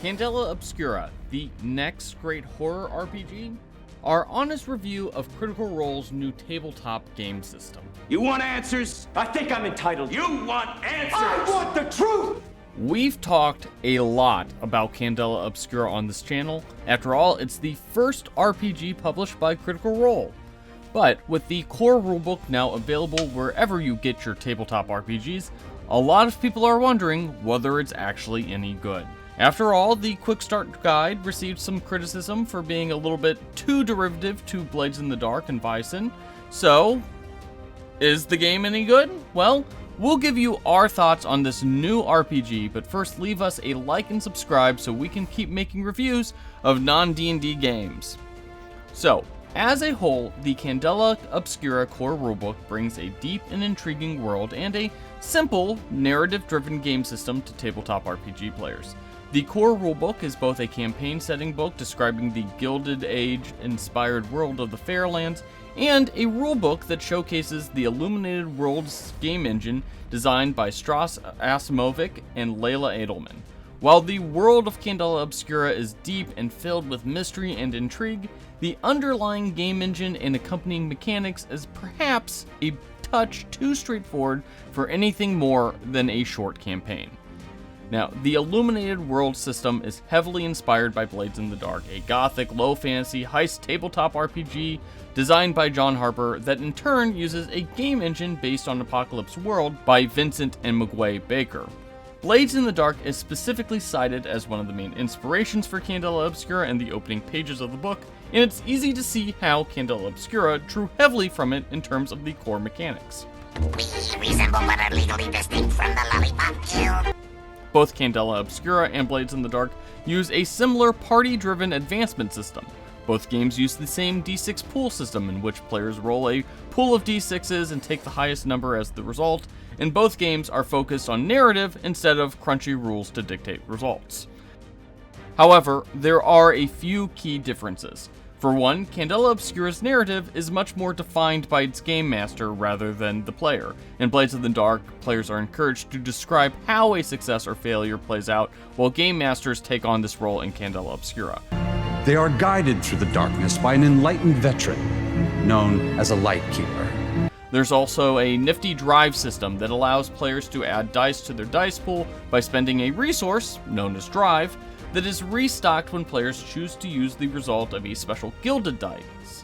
Candela Obscura, the next great horror RPG? Our honest review of Critical Role's new tabletop game system. You want answers? I think I'm entitled. You want answers? I want the truth! We've talked a lot about Candela Obscura on this channel. After all, it's the first RPG published by Critical Role. But with the core rulebook now available wherever you get your tabletop RPGs, a lot of people are wondering whether it's actually any good. After all, the Quick Start Guide received some criticism for being a little bit too derivative to Blades in the Dark and Bison. So, is the game any good? Well, we'll give you our thoughts on this new RPG, but first leave us a like and subscribe so we can keep making reviews of non-D&D games. So, as a whole, the Candela Obscura core rulebook brings a deep and intriguing world and a simple, narrative-driven game system to tabletop RPG players. The core rulebook is both a campaign-setting book describing the Gilded Age-inspired world of the Fairelands, and a rulebook that showcases the Illuminated Worlds game engine designed by Strauss Asimovic and Layla Edelman. While the world of Candela Obscura is deep and filled with mystery and intrigue, the underlying game engine and accompanying mechanics is perhaps a touch too straightforward for anything more than a short campaign. Now, the Illuminated World system is heavily inspired by Blades in the Dark, a gothic, low-fantasy, heist tabletop RPG designed by John Harper that in turn uses a game engine based on Apocalypse World by Vincent and Mugway Baker. Blades in the Dark is specifically cited as one of the main inspirations for Candela Obscura in the opening pages of the book, and it's easy to see how Candela Obscura drew heavily from it in terms of the core mechanics. We resemble but are legally distinct from the Lollipop Guild. Both Candela Obscura and Blades in the Dark use a similar party-driven advancement system. Both games use the same D6 pool system in which players roll a pool of D6s and take the highest number as the result, and both games are focused on narrative instead of crunchy rules to dictate results. However, there are a few key differences. For one, Candela Obscura's narrative is much more defined by its game master rather than the player. In Blades in the Dark, players are encouraged to describe how a success or failure plays out, while game masters take on this role in Candela Obscura. They are guided through the darkness by an enlightened veteran, known as a light keeper. There's also a nifty drive system that allows players to add dice to their dice pool by spending a resource, known as drive, that is restocked when players choose to use the result of a special gilded dice,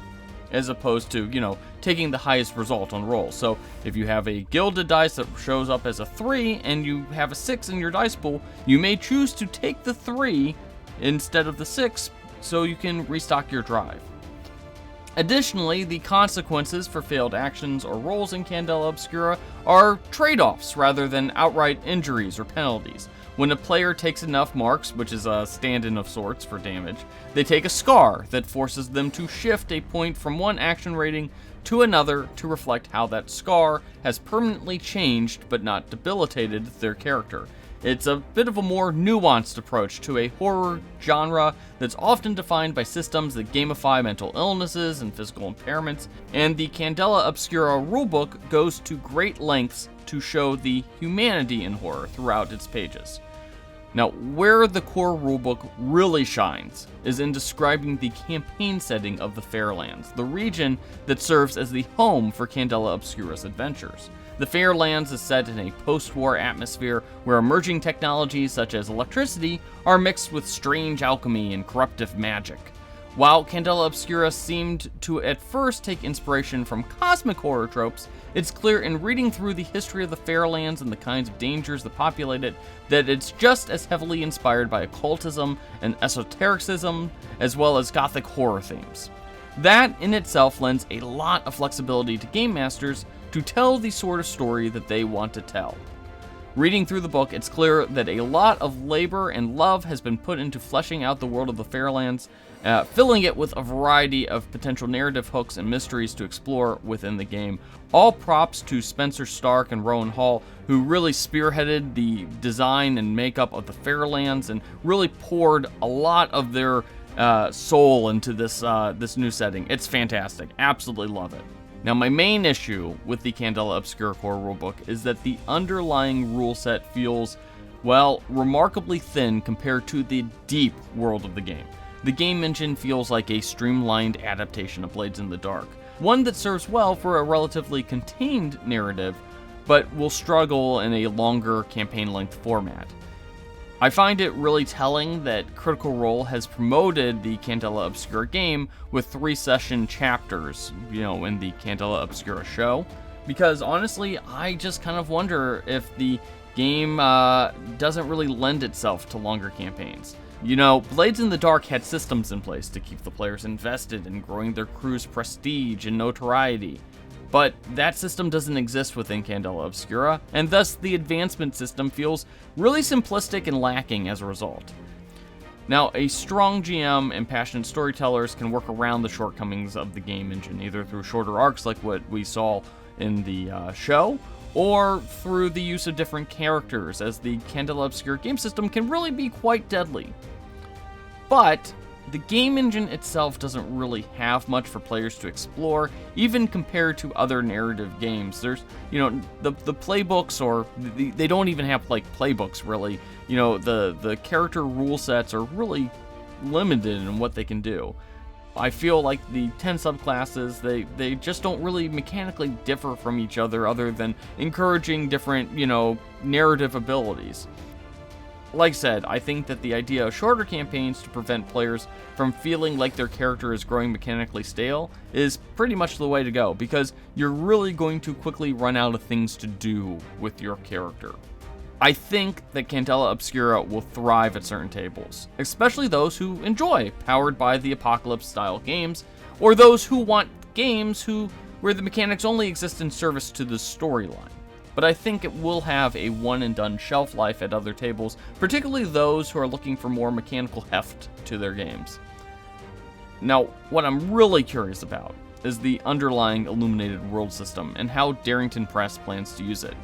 as opposed to, taking the highest result on roll. So if you have a gilded dice that shows up as a 3 and you have a 6 in your dice pool, you may choose to take the 3 instead of the 6 so you can restock your drive. Additionally, the consequences for failed actions or rolls in Candela Obscura are trade-offs rather than outright injuries or penalties. When a player takes enough marks, which is a stand-in of sorts for damage, they take a scar that forces them to shift a point from one action rating to another to reflect how that scar has permanently changed but not debilitated their character. It's a bit of a more nuanced approach to a horror genre that's often defined by systems that gamify mental illnesses and physical impairments, and the Candela Obscura rulebook goes to great lengths to show the humanity in horror throughout its pages. Now, where the core rulebook really shines is in describing the campaign setting of the Fairelands, the region that serves as the home for Candela Obscura's adventures. The Fairelands is set in a post-war atmosphere where emerging technologies such as electricity are mixed with strange alchemy and corruptive magic. While Candela Obscura seemed to at first take inspiration from cosmic horror tropes, it's clear in reading through the history of the Fairelands and the kinds of dangers that populate it that it's just as heavily inspired by occultism and esotericism, as well as gothic horror themes. That in itself lends a lot of flexibility to game masters to tell the sort of story that they want to tell. Reading through the book, it's clear that a lot of labor and love has been put into fleshing out the world of the Fairelands, filling it with a variety of potential narrative hooks and mysteries to explore within the game. All props to Spencer Stark and Rowan Hall, who really spearheaded the design and makeup of the Fairelands and really poured a lot of their soul into this new setting. It's fantastic. Absolutely love it. Now, my main issue with the Candela Obscura core rulebook is that the underlying rule set feels Well, remarkably thin compared to the deep world of the game. The game engine feels like a streamlined adaptation of Blades in the Dark, one that serves well for a relatively contained narrative, but will struggle in a longer campaign-length format. I find it really telling that Critical Role has promoted the Candela Obscura game with 3-session chapters, in the Candela Obscura show, because honestly, I just kind of wonder if the game doesn't really lend itself to longer campaigns. Blades in the Dark had systems in place to keep the players invested in growing their crew's prestige and notoriety. But that system doesn't exist within Candela Obscura, and thus the advancement system feels really simplistic and lacking as a result. Now, a strong GM and passionate storytellers can work around the shortcomings of the game engine, either through shorter arcs like what we saw in the show, or through the use of different characters, as the Candela Obscura game system can really be quite deadly. But the game engine itself doesn't really have much for players to explore, even compared to other narrative games. There's, the playbooks, or they don't even have playbooks really. The character rule sets are really limited in what they can do. I feel like the 10 subclasses, they just don't really mechanically differ from each other than encouraging different, narrative abilities. Like I said, I think that the idea of shorter campaigns to prevent players from feeling like their character is growing mechanically stale is pretty much the way to go, because you're really going to quickly run out of things to do with your character. I think that Candela Obscura will thrive at certain tables, especially those who enjoy Powered by the Apocalypse style games, or those who want games where the mechanics only exist in service to the storyline. But I think it will have a one-and-done shelf life at other tables, particularly those who are looking for more mechanical heft to their games. Now, what I'm really curious about is the underlying Illuminated World system and how Darrington Press plans to use it.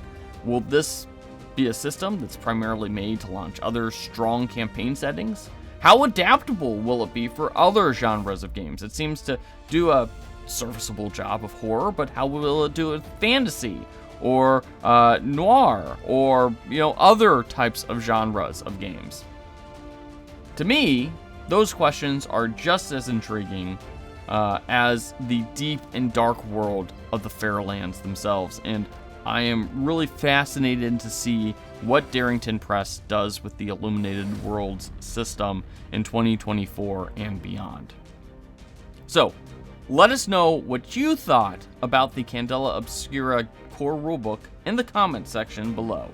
Will this be a system that's primarily made to launch other strong campaign settings? How adaptable will it be for other genres of games? It seems to do a serviceable job of horror, but how will it do it fantasy, or noir, or other types of genres of games? To me, those questions are just as intriguing as the deep and dark world of the Fairelands themselves, and I am really fascinated to see what Darrington Press does with the Illuminated Worlds system in 2024 and beyond. So, let us know what you thought about the Candela Obscura core rulebook in the comments section below.